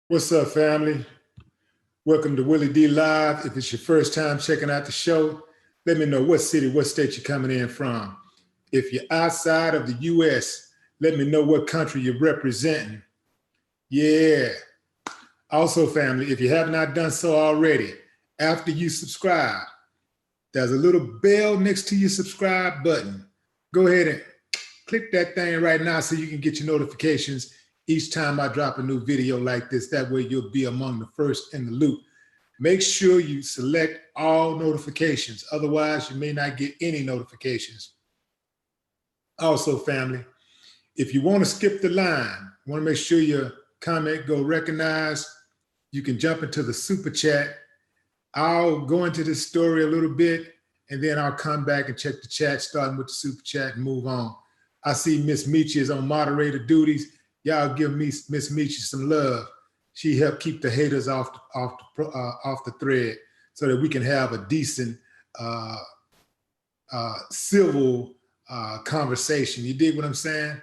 What's up, family? Welcome to WillieDLive. If it's your first time checking out the show, let me know what city, what state you're coming in from. If you're outside of the US, let me know what country you're representing. Yeah. Also, family, if you have not done so already, after you subscribe, there's a little bell next to your subscribe button. Go ahead and click that thing right now so you can get your notifications each time I drop a new video like this. That way you'll be among the first in the loop. Make sure you select all notifications. Otherwise, you may not get any notifications. Also, family, if you want to skip the line, want to make sure your comment go recognized, you can jump into the super chat. I'll go into this story a little bit, and then I'll come back and check the chat, starting with the super chat and move on. I see Miss Michi is on moderator duties. Y'all give Miss Michi some love. She helped keep the haters off the thread so that we can have a decent, civil conversation. You dig what I'm saying?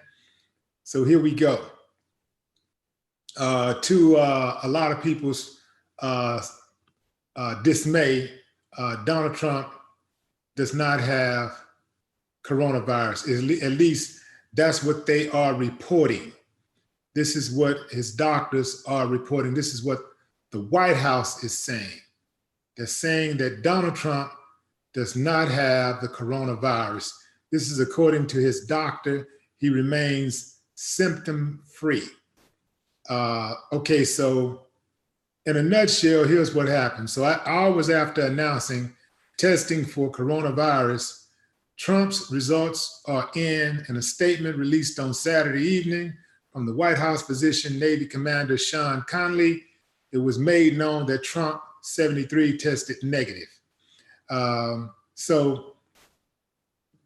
So here we go. To a lot of people's dismay, Donald Trump does not have coronavirus. At least that's what they are reporting. This is what his doctors are reporting. This is what the White House is saying. They're saying that Donald Trump does not have the coronavirus. This is according to his doctor. He remains symptom-free. Okay, so in a nutshell, here's what happened. So hours after announcing testing for coronavirus, Trump's results are in a statement released on Saturday evening from the White House physician, Navy Commander Sean Conley. It was made known that Trump, 73, tested negative. So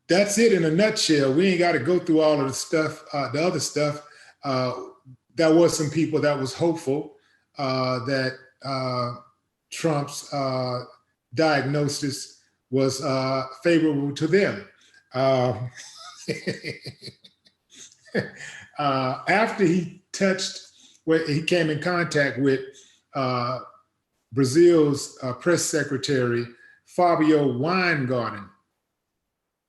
that's it in a nutshell. We ain't got to go through all of the stuff, the other stuff. There was some people that was hopeful that Trump's diagnosis was favorable to them. After he he came in contact with Brazil's press secretary, Fabio Weingarten.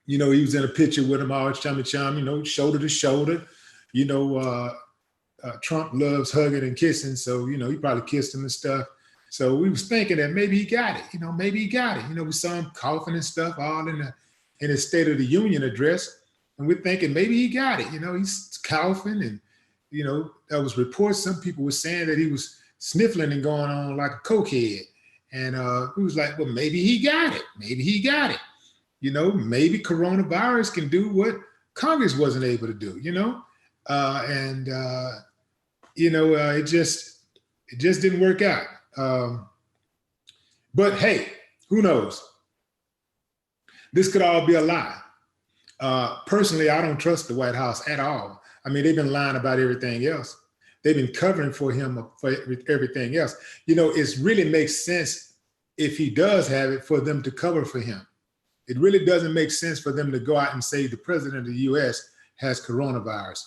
You know, he was in a picture with him, all chummy, you know, shoulder to shoulder. You know, Trump loves hugging and kissing, so, you know, he probably kissed him and stuff. So we was thinking that maybe he got it, you know, maybe he got it. You know, we saw him coughing and stuff all in his State of the Union address. And we're thinking maybe he got it. You know, he's coughing and, you know, there was reports, some people were saying that he was sniffling and going on like a cokehead. And we was like, well, maybe he got it. Maybe he got it. You know, maybe coronavirus can do what Congress wasn't able to do, you know? You know, it just didn't work out. But hey, who knows? This could all be a lie. Personally, I don't trust the White House at all. I mean, they've been lying about everything else. They've been covering for him for everything else. You know, it really makes sense if he does have it for them to cover for him. It really doesn't make sense for them to go out and say the president of the US has coronavirus.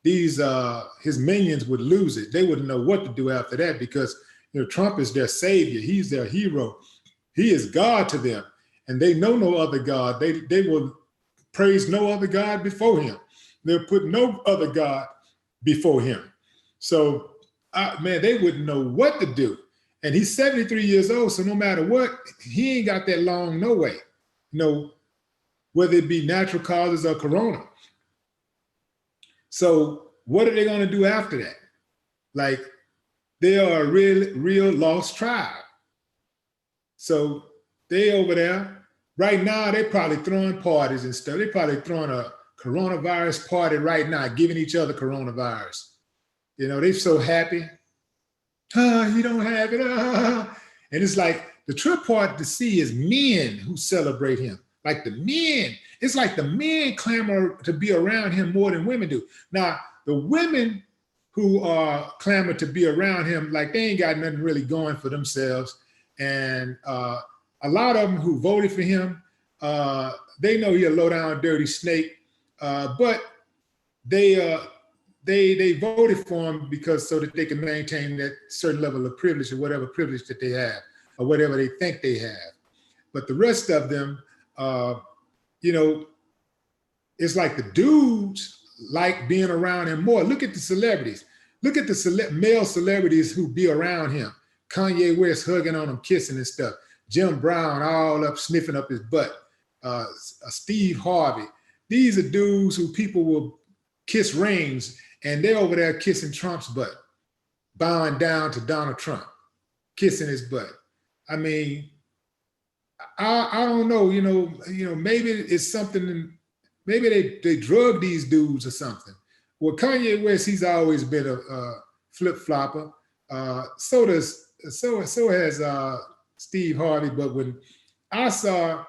His minions would lose it. They wouldn't know what to do after that because, you know, Trump is their savior. He's their hero. He is God to them. And they know no other God. They will praise no other God before him. They'll put no other God before him. So, man, they wouldn't know what to do. And he's 73 years old, so no matter what, he ain't got that long no way. You know, whether it be natural causes or corona. So what are they going to do after that? Like, they are a real lost tribe. So they over there. Right now, they're probably throwing parties and stuff. They're probably throwing a coronavirus party right now, giving each other coronavirus. You know, they're so happy. You don't have it. And it's like the trip part to see is men who celebrate him. Like the men. It's like the men clamor to be around him more than women do. Now, the women who clamor to be around him, like they ain't got nothing really going for themselves. And a lot of them who voted for him, they know he's a low down, dirty snake, but they they voted for him because so that they can maintain that certain level of privilege or whatever privilege that they have or whatever they think they have. But the rest of them, you know, it's like the dudes like being around him more. Look at the celebrities. Look at the male celebrities who be around him. Kanye West hugging on him, kissing and stuff. Jim Brown all up sniffing up his butt. Steve Harvey. These are dudes who people will kiss rings, and they're over there kissing Trump's butt, bowing down to Donald Trump, kissing his butt. I mean, I don't know, you know, maybe it's something, maybe they drug these dudes or something. Well, Kanye West, he's always been a flip-flopper. So has Steve Harvey. But when I saw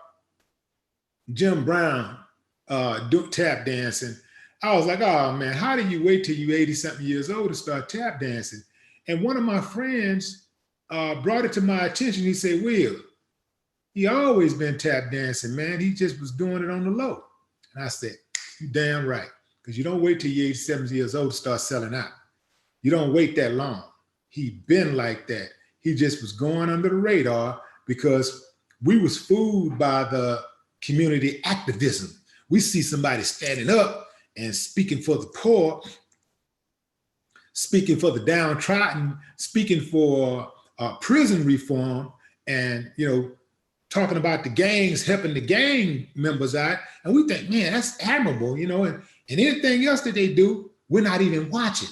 Jim Brown do tap dancing, I was like, oh man, how do you wait till you're 80-something years old to start tap dancing? And one of my friends brought it to my attention. He said, Will, he always been tap dancing, man. He just was doing it on the low. And I said, you damn right. Because you don't wait till you're 87 years old to start selling out. You don't wait that long. He been like that. He just was going under the radar because we was fooled by the community activism. We see somebody standing up and speaking for the poor, speaking for the downtrodden, speaking for prison reform, and, you know, talking about the gangs, helping the gang members out. And we think, man, that's admirable, you know, and anything else that they do, we're not even watching.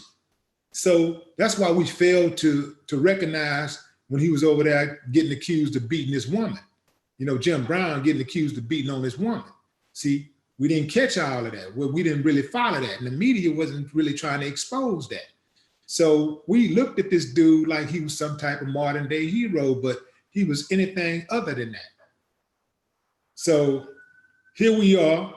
So that's why we failed to recognize when he was over there getting accused of beating this woman. You know, Jim Brown getting accused of beating on this woman. See, we didn't catch all of that. Well, we didn't really follow that. And the media wasn't really trying to expose that. So we looked at this dude like he was some type of modern day hero, but he was anything other than that. So here we are.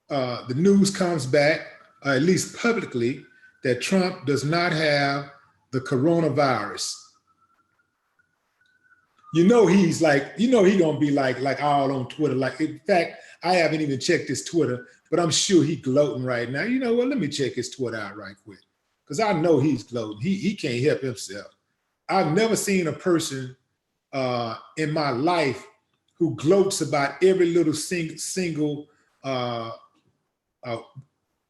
The news comes back, at least publicly, that Trump does not have the coronavirus. You know he's like, you know he gonna be like all on Twitter. Like, in fact, I haven't even checked his Twitter, but I'm sure he's gloating right now. You know what? Let me check his Twitter out right quick, because I know he's gloating. He can't help himself. I've never seen a person in my life who gloats about every little single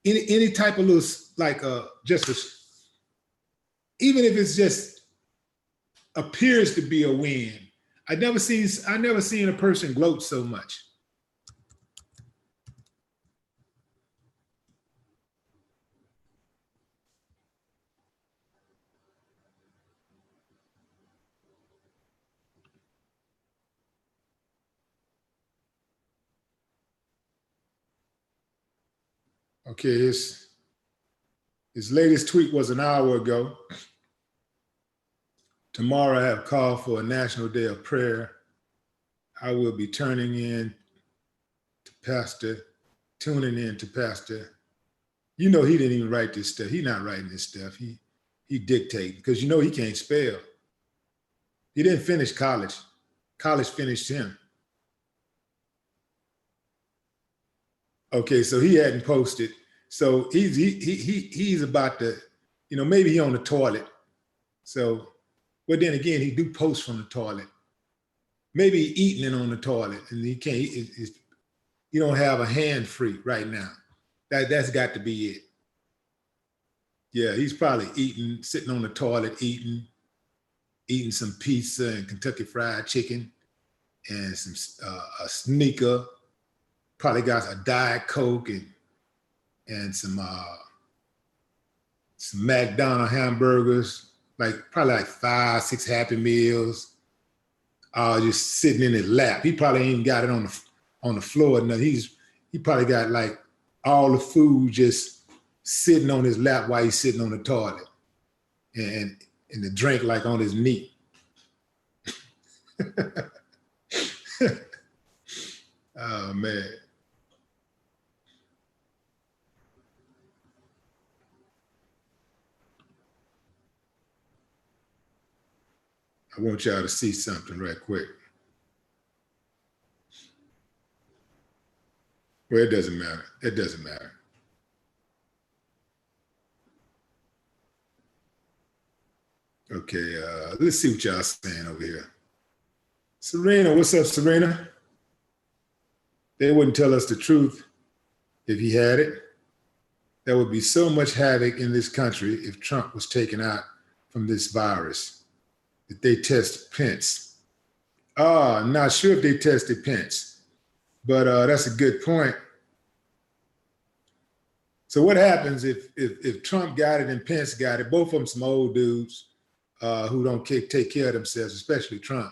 any type of little like just a, even if it's just appears to be a win. I never seen a person gloat so much. Okay, his latest tweet was an hour ago. Tomorrow I have called for a national day of prayer. I will be tuning in to Pastor. You know he didn't even write this stuff. He's not writing this stuff. He dictated, because you know he can't spell. He didn't finish college. College finished him. Okay, so he hadn't posted. So he's about to, you know, maybe he on the toilet. So, but then again, he do post from the toilet. Maybe he eating it on the toilet, and he can't. You don't have a hand free right now. That's got to be it. Yeah, he's probably eating, sitting on the toilet, eating some pizza and Kentucky Fried Chicken, and some a sneaker. Probably got a Diet Coke and some McDonald's hamburgers, probably like 5, 6 Happy Meals, just sitting in his lap. He probably ain't got it on the floor. No, he probably got like all the food just sitting on his lap while he's sitting on the toilet, and the drink like on his knee. Oh man. I want y'all to see something right quick. Well, it doesn't matter. It doesn't matter. Okay, let's see what y'all saying over here. Serena, what's up, Serena? They wouldn't tell us the truth if he had it. There would be so much havoc in this country if Trump was taken out from this virus. Did they test Pence? I'm not sure if they tested Pence, but that's a good point. So what happens if Trump got it and Pence got it? Both of them some old dudes who don't take care of themselves, especially Trump.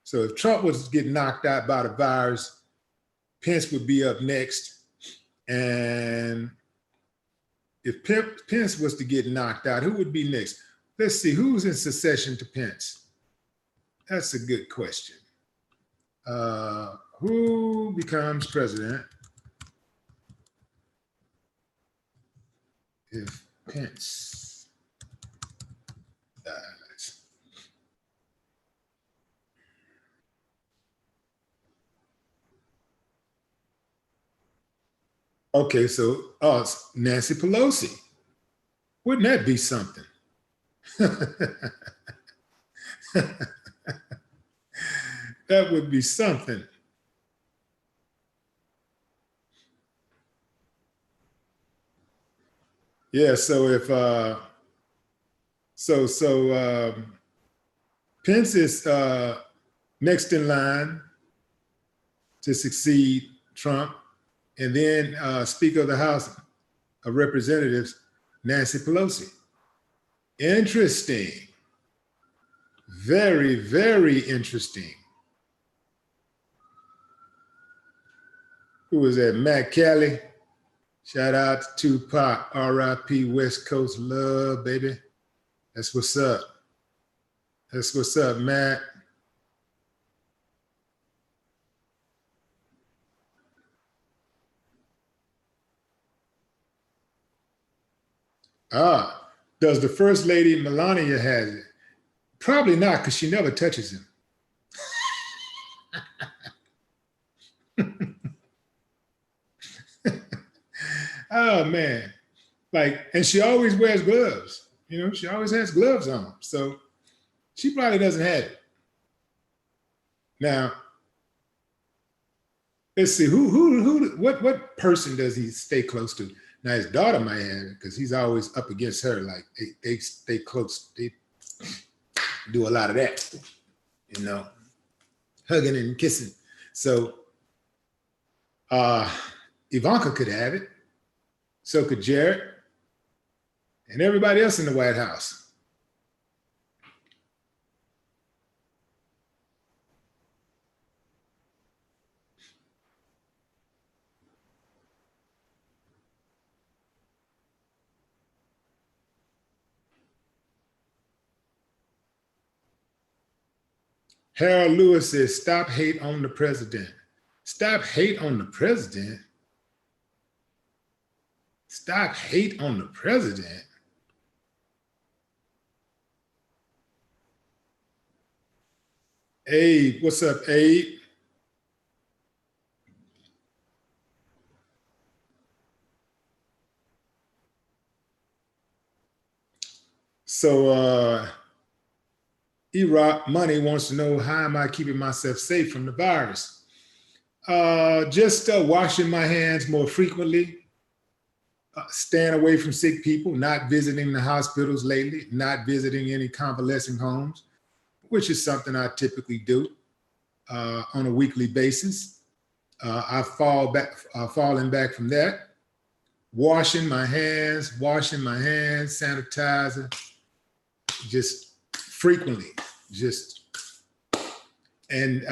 So if Trump was to get knocked out by the virus, Pence would be up next. And if Pence was to get knocked out, who would be next? Let's see, who's in succession to Pence? That's a good question. Who becomes president if Pence dies? Okay, so it's Nancy Pelosi. Wouldn't that be something? That would be something. Yeah, so if Pence is next in line to succeed Trump, and then Speaker of the House of Representatives, Nancy Pelosi. Interesting. Very, very interesting. Who was that? Matt Kelly. Shout out to Tupac, RIP, West Coast love, baby. That's what's up. That's what's up, Matt. Does the First Lady Melania has it? Probably not, because she never touches him. Oh man, and she always wears gloves. You know, she always has gloves on, so she probably doesn't have it. Now, let's see what person does he stay close to? Now his daughter might have it because he's always up against her. Like they stay close. They do a lot of that, you know, hugging and kissing. So Ivanka could have it. So could Jared and everybody else in the White House. Harold Lewis says, stop hate on the president. Stop hate on the president? Stop hate on the president? Abe, what's up, Abe? So E-Rock Money wants to know, how am I keeping myself safe from the virus? Just washing my hands more frequently, staying away from sick people, not visiting the hospitals lately, not visiting any convalescing homes, which is something I typically do on a weekly basis. I've fallen back from that. Washing my hands, sanitizer, just frequently, and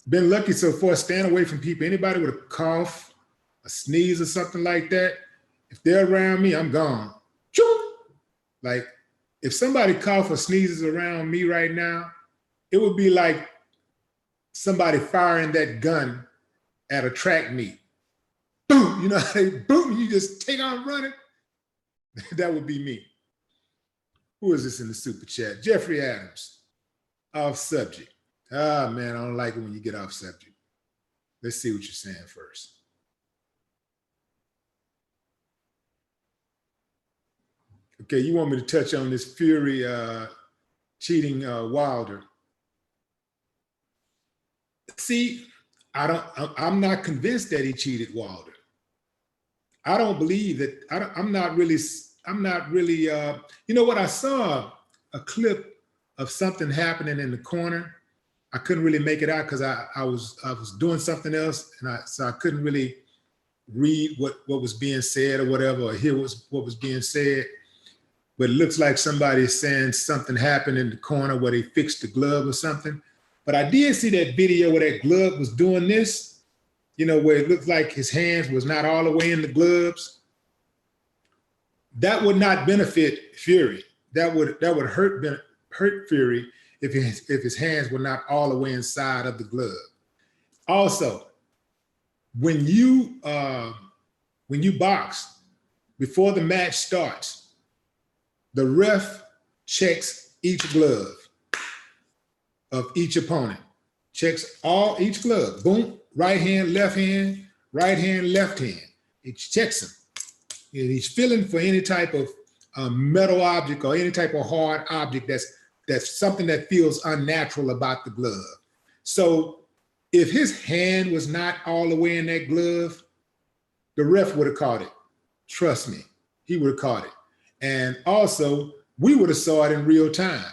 been lucky so far, staying away from people. Anybody with a cough, a sneeze or something like that, if they're around me, I'm gone. Like if somebody coughs or sneezes around me right now, it would be like somebody firing that gun at a track meet. Boom, you know, boom, you just take on running. That would be me. Who is this in the super chat? Jeffrey Adams. Off subject. Ah, man, I don't like it when you get off subject. Let's see what you're saying first. Okay, you want me to touch on this Fury cheating Wilder? See, I'm not convinced that he cheated Wilder. I don't believe that. I'm not really, you know what? I saw a clip of something happening in the corner. I couldn't really make it out because I was doing something else, and so I couldn't really read what was being said or whatever, or hear what was being said. But it looks like somebody is saying something happened in the corner where they fixed the glove or something. But I did see that video where that glove was doing this, you know, where it looked like his hands was not all the way in the gloves. That would not benefit Fury. That would hurt Fury if his hands were not all the way inside of the glove. Also, when you box, before the match starts, the ref checks each glove of each opponent. Checks each glove. Boom, right hand, left hand, right hand, left hand. He checks them. And he's feeling for any type of metal object or any type of hard object that's something that feels unnatural about the glove. So if his hand was not all the way in that glove, the ref would have caught it. Trust me, he would have caught it. And also, we would have saw it in real time.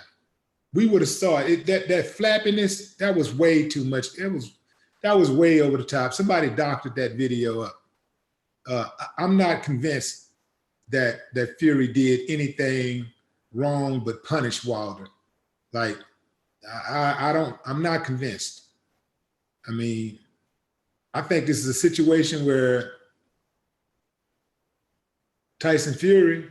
We would have saw it. That flappiness, that was way too much. That was way over the top. Somebody doctored that video up. I'm not convinced that Fury did anything wrong but punish Wilder. Like, I'm not convinced. I mean, I think this is a situation where Tyson Fury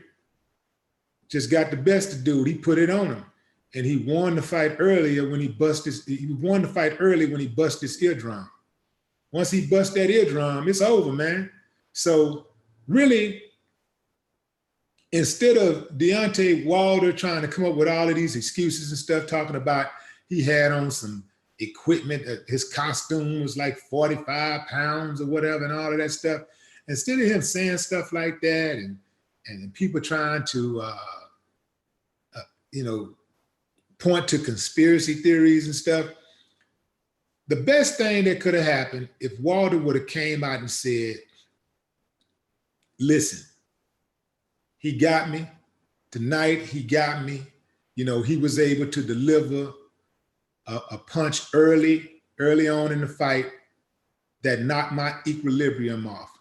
just got the best of dude. He put it on him, and he won the fight earlier when he won the fight early when he bust his eardrum. Once he bust that eardrum, it's over, man. So really, instead of Deontay Wilder trying to come up with all of these excuses and stuff, talking about he had on some equipment, his costume was like 45 pounds or whatever and all of that stuff, instead of him saying stuff like that and people trying to, point to conspiracy theories and stuff, the best thing that could have happened if Wilder would have came out and said, listen, he got me. Tonight, he got me. You know, he was able to deliver a punch early on in the fight that knocked my equilibrium off.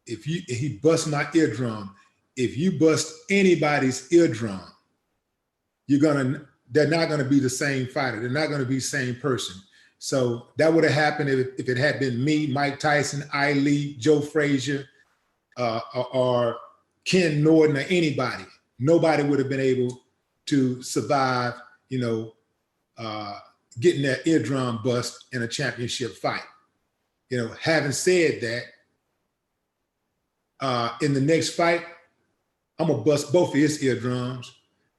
If he bust my eardrum, if you bust anybody's eardrum, they're not gonna be the same fighter. They're not gonna be the same person. So that would have happened if it had been me, Mike Tyson, Ali, Joe Frazier, or Ken Norton or anybody. Nobody would have been able to survive, getting that eardrum bust in a championship fight. Having said that, in the next fight, I'm gonna bust both of his eardrums.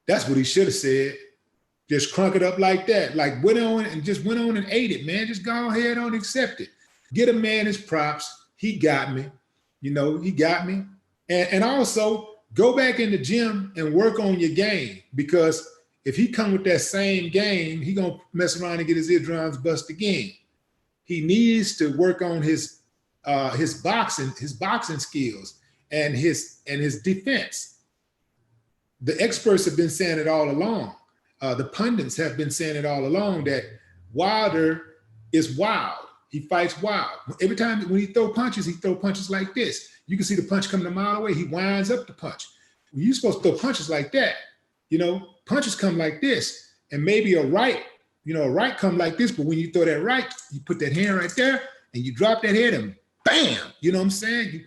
That's what he should have said. Just crunk it up like that. Like went on and ate it, man. Just go ahead and accept it. Get a man his props. He got me. He got me. And also go back in the gym and work on your game, because if he come with that same game, he gonna mess around and get his eardrums bust again. He needs to work on his boxing skills and his defense. The experts have been saying it all along. The pundits have been saying it all along that Wilder is wild. He fights wild. Every time when he throw punches like this. You can see the punch coming a mile away. He winds up the punch. When you're supposed to throw punches like that, punches come like this, and maybe a right come like this, but when you throw that right, you put that hand right there and you drop that head and bam, you know what I'm saying? You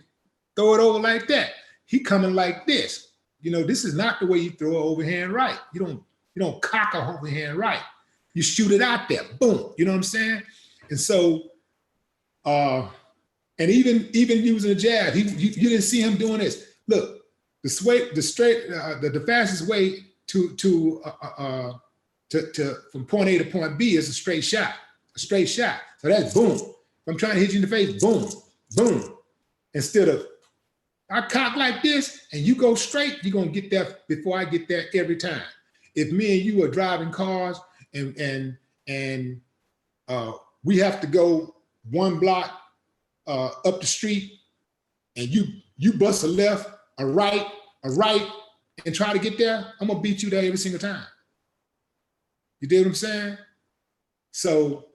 throw it over like that. He coming like this. This is not the way you throw an overhand right. You don't cock a overhand right. You shoot it out there, boom, you know what I'm saying? And so, and even using a jab, you didn't see him doing this. Look, the fastest way to from point A to point B is a straight shot. So that's boom. If I'm trying to hit you in the face, boom, boom. Instead of, I cock like this and you go straight, you're gonna get there before I get there every time. If me and you are driving cars and we have to go one block up the street, and you bust a left, a right, and try to get there, I'm gonna beat you there every single time. You dig what I'm saying? So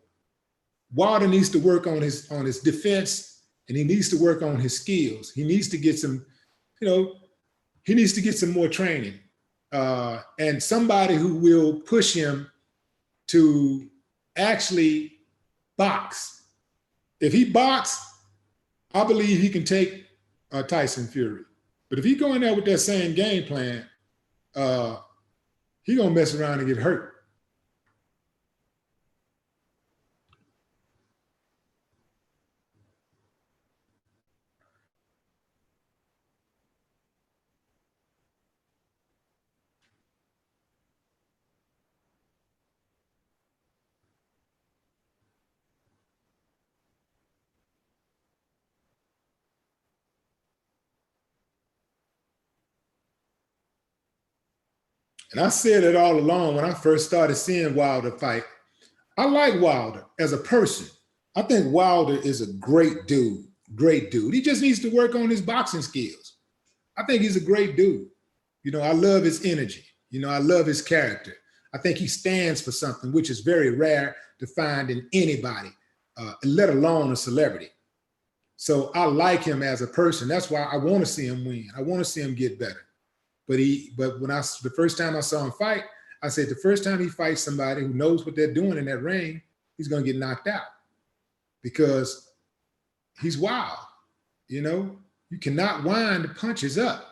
Wilder needs to work on his defense, and he needs to work on his skills. He needs to get some, he needs to get some more training, and somebody who will push him to actually box. If he box, I believe he can take Tyson Fury. But if he go in there with that same game plan, he gonna mess around and get hurt. And I said it all along when I first started seeing Wilder fight. I like Wilder as a person. I think Wilder is a great dude, great dude. He just needs to work on his boxing skills. I think he's a great dude. I love his energy. I love his character. I think he stands for something, which is very rare to find in anybody, let alone a celebrity. So I like him as a person. That's why I want to see him win. I want to see him get better. But the first time I saw him fight, I said the first time he fights somebody who knows what they're doing in that ring, he's going to get knocked out because he's wild. You cannot wind the punches up.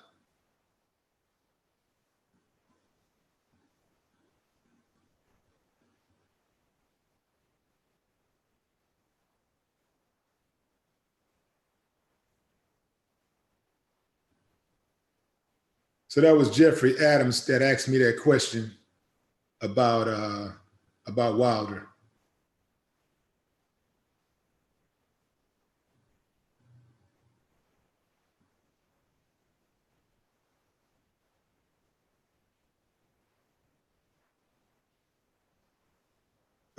So that was Jeffrey Adams that asked me that question about Wilder.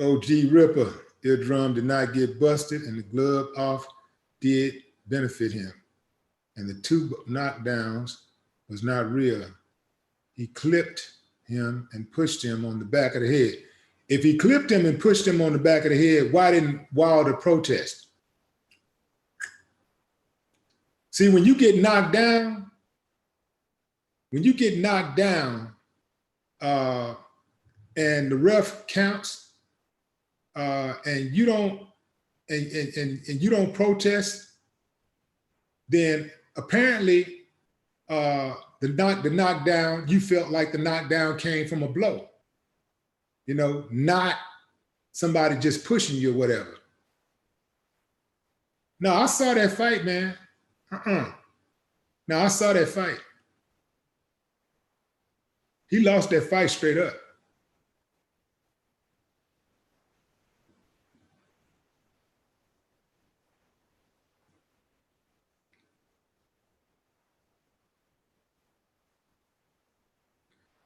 OG Ripper, eardrum did not get busted, and the glove off did benefit him. And the 2 knockdowns was not real. He clipped him and pushed him on the back of the head. If he clipped him and pushed him on the back of the head, why didn't Wilder protest? See, when you get knocked down, and the ref counts, and you don't protest, then apparently the knockdown, you felt like the knockdown came from a blow, not somebody just pushing you or whatever. No, I saw that fight, man. No, I saw that fight. He lost that fight straight up.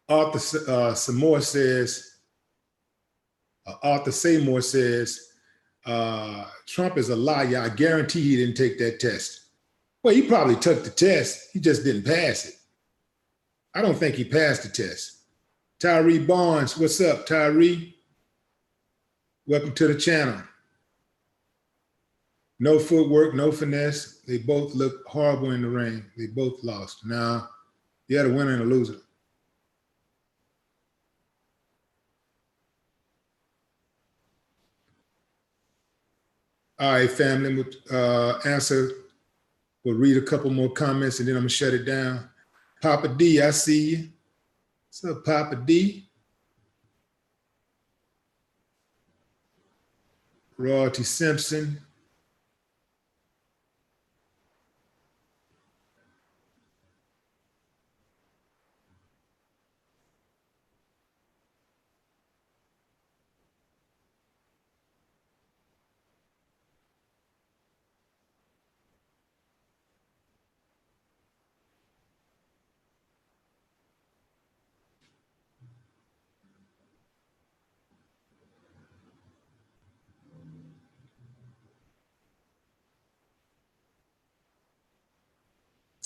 Arthur Seymour says, Trump is a liar. I guarantee he didn't take that test. Well, he probably took the test. He just didn't pass it. I don't think he passed the test. Tyree Barnes, what's up, Tyree? Welcome to the channel. No footwork, no finesse. They both look horrible in the ring. They both lost. Now, you had a winner and a loser. All right, family, we'll read a couple more comments and then I'm gonna shut it down. Papa D, I see you. What's up, Papa D? Royalty Simpson.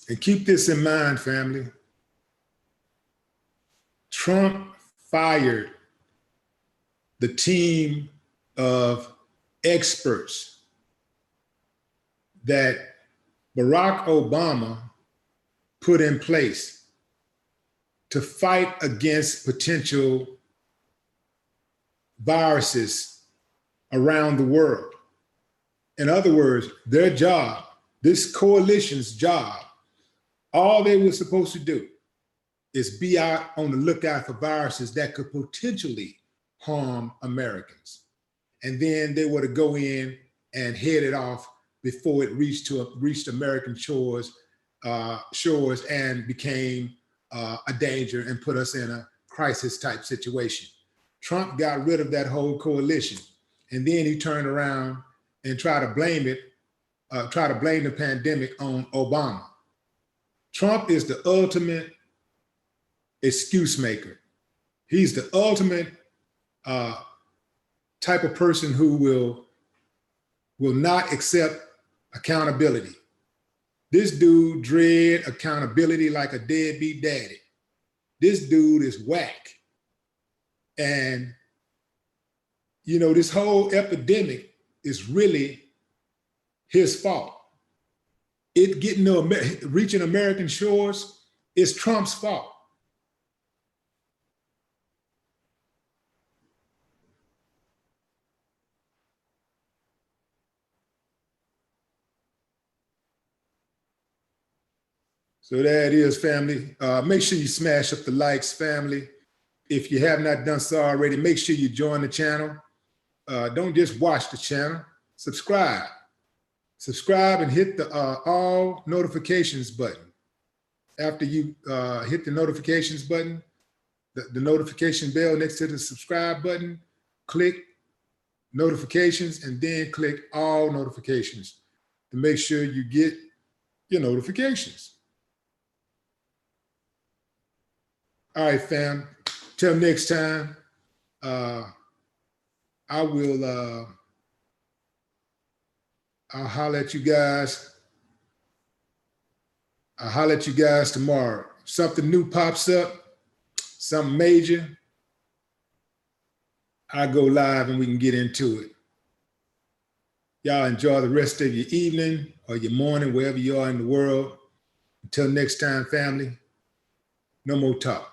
And keep this in mind, family. Trump fired the team of experts that Barack Obama put in place to fight against potential viruses around the world. In other words, their job, this coalition's job, all they were supposed to do is be out on the lookout for viruses that could potentially harm Americans. And then they were to go in and head it off before it reached American shores and became a danger and put us in a crisis type situation. Trump got rid of that whole coalition. And then he turned around and tried to blame the pandemic on Obama. Trump is the ultimate excuse maker. He's the ultimate type of person who will not accept accountability. This dude dread accountability like a deadbeat daddy. This dude is whack. And, you know, this whole epidemic is really his fault. It reaching American shores is Trump's fault. So there it is, family. Make sure you smash up the likes, family. If you have not done so already, make sure you join the channel. Don't just watch the channel, subscribe. Subscribe and hit the all notifications button. After you hit the notifications button, the notification bell next to the subscribe button, click notifications and then click all notifications to make sure you get your notifications. All right, fam. Till next time, I'll holler at you guys. I'll holler at you guys tomorrow. Something new pops up, something major, I go live and we can get into it. Y'all enjoy the rest of your evening or your morning, wherever you are in the world. Until next time, family, no more talk.